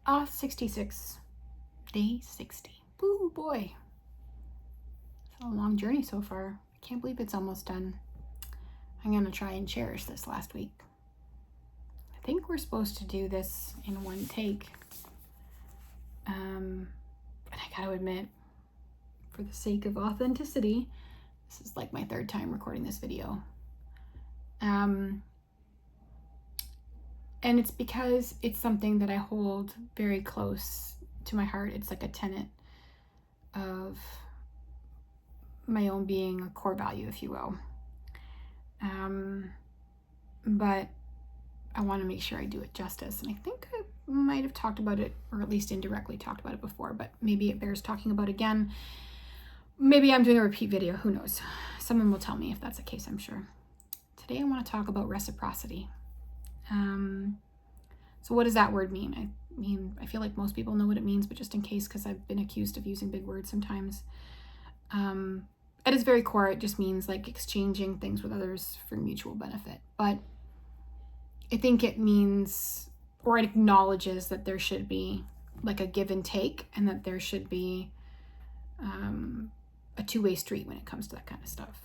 Auth66, day 60. Boo boy. It's a long journey so far. I can't believe it's almost done. I'm going to try and cherish this last week. I think we're supposed to do this in one take. And I got to admit, for the sake of authenticity, this is like my third time recording this video. And it's because it's something that I hold very close to my heart. It's like a tenet of my own being, a core value, if you will. But I want to make sure I do it justice. And I think I might have talked about it, or at least indirectly talked about it before, but maybe it bears talking about again. Maybe I'm doing a repeat video, who knows? Someone will tell me if that's the case, I'm sure. Today I want to talk about reciprocity. So what does that word mean? I feel like most people know what it means, but just in case, because I've been accused of using big words sometimes. At its very core, it just means like exchanging things with others for mutual benefit. But I think it means, or it acknowledges that there should be like a give and take, and that there should be a two-way street when it comes to that kind of stuff.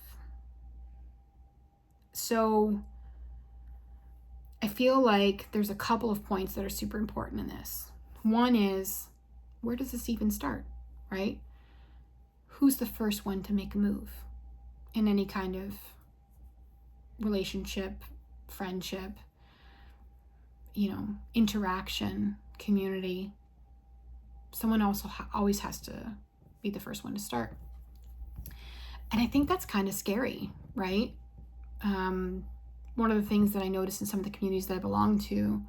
So I feel like there's a couple of points that are super important in this. One is, where does this even start, right? Who's the first one to make a move in any kind of relationship, friendship, interaction, community? Someone also always has to be the first one to start. And I think that's kind of scary, right? One of the things that I noticed in some of the communities that I belong to,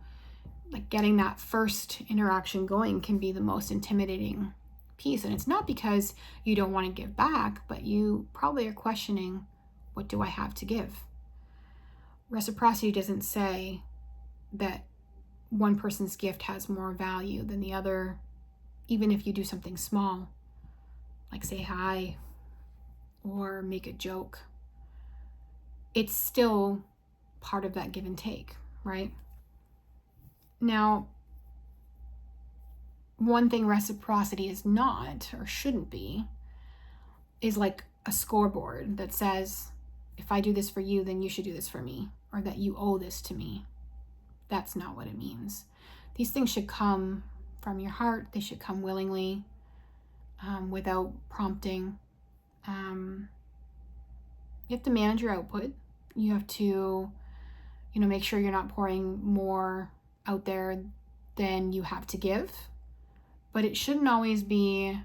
like getting that first interaction going can be the most intimidating piece. And it's not because you don't want to give back, but you probably are questioning, what do I have to give? Reciprocity doesn't say that one person's gift has more value than the other, even if you do something small, like say hi or make a joke. It's still part of that give and take, right? Now, one thing reciprocity is not, or shouldn't be, is like a scoreboard that says, if I do this for you, then you should do this for me, or that you owe this to me. That's not what it means. These things should come from your heart. They should come willingly, without prompting. You have to manage your output. You have to make sure you're not pouring more out there than you have to give. But it shouldn't always be,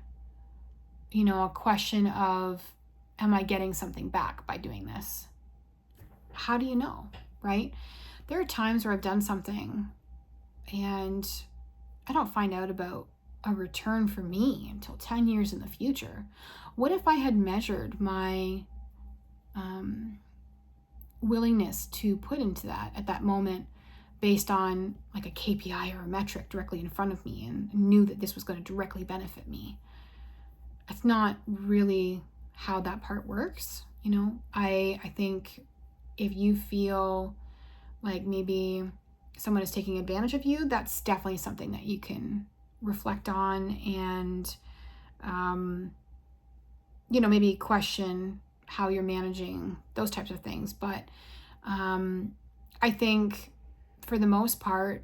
a question of, am I getting something back by doing this? How do you know, right? There are times where I've done something and I don't find out about a return for me until 10 years in the future. What if I had measured my willingness to put into that at that moment based on like a KPI or a metric directly in front of me, and knew that this was going to directly benefit me? That's not really how that part works. I think if you feel like maybe someone is taking advantage of you, that's definitely something that you can reflect on and maybe question how you're managing those types of things. But I think for the most part,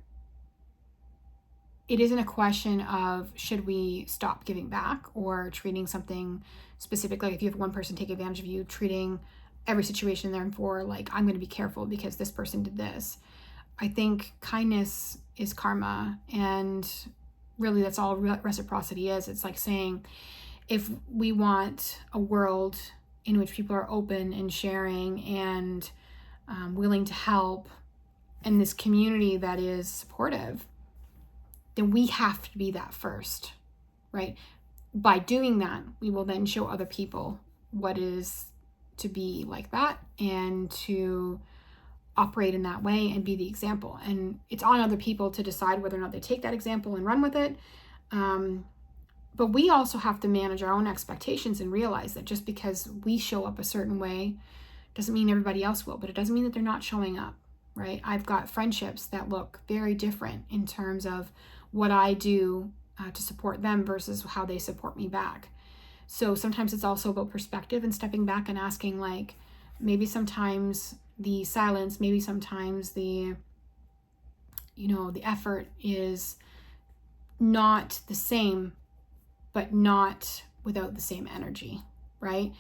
it isn't a question of should we stop giving back or treating something specific. Like if you have one person take advantage of you, treating every situation therefore like, I'm going to be careful because this person did this. I think kindness is karma, and really that's all reciprocity is. It's like saying, if we want a world in which people are open and sharing and willing to help, and this community that is supportive, then we have to be that first, right? By doing that, we will then show other people what it is to be like that and to operate in that way and be the example. And it's on other people to decide whether or not they take that example and run with it. But we also have to manage our own expectations and realize that just because we show up a certain way doesn't mean everybody else will, but it doesn't mean that they're not showing up. right? I've got friendships that look very different in terms of what I do to support them versus how they support me back. So sometimes it's also about perspective and stepping back and asking, like, maybe sometimes the silence, maybe sometimes the, the effort is not the same, but not without the same energy, right?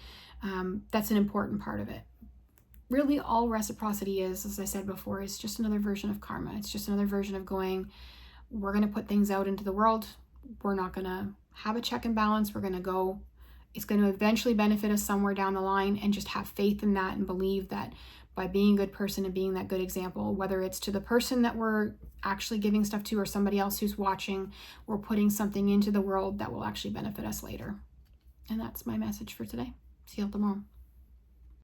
That's an important part of it. Really, all reciprocity is, as I said before, is just another version of karma. It's just another version of going, we're going to put things out into the world. We're not going to have a check and balance. We're going to go, it's going to eventually benefit us somewhere down the line, and just have faith in that and believe that by being a good person and being that good example, whether it's to the person that we're actually giving stuff to or somebody else who's watching, we're putting something into the world that will actually benefit us later. And that's my message for today. See you tomorrow.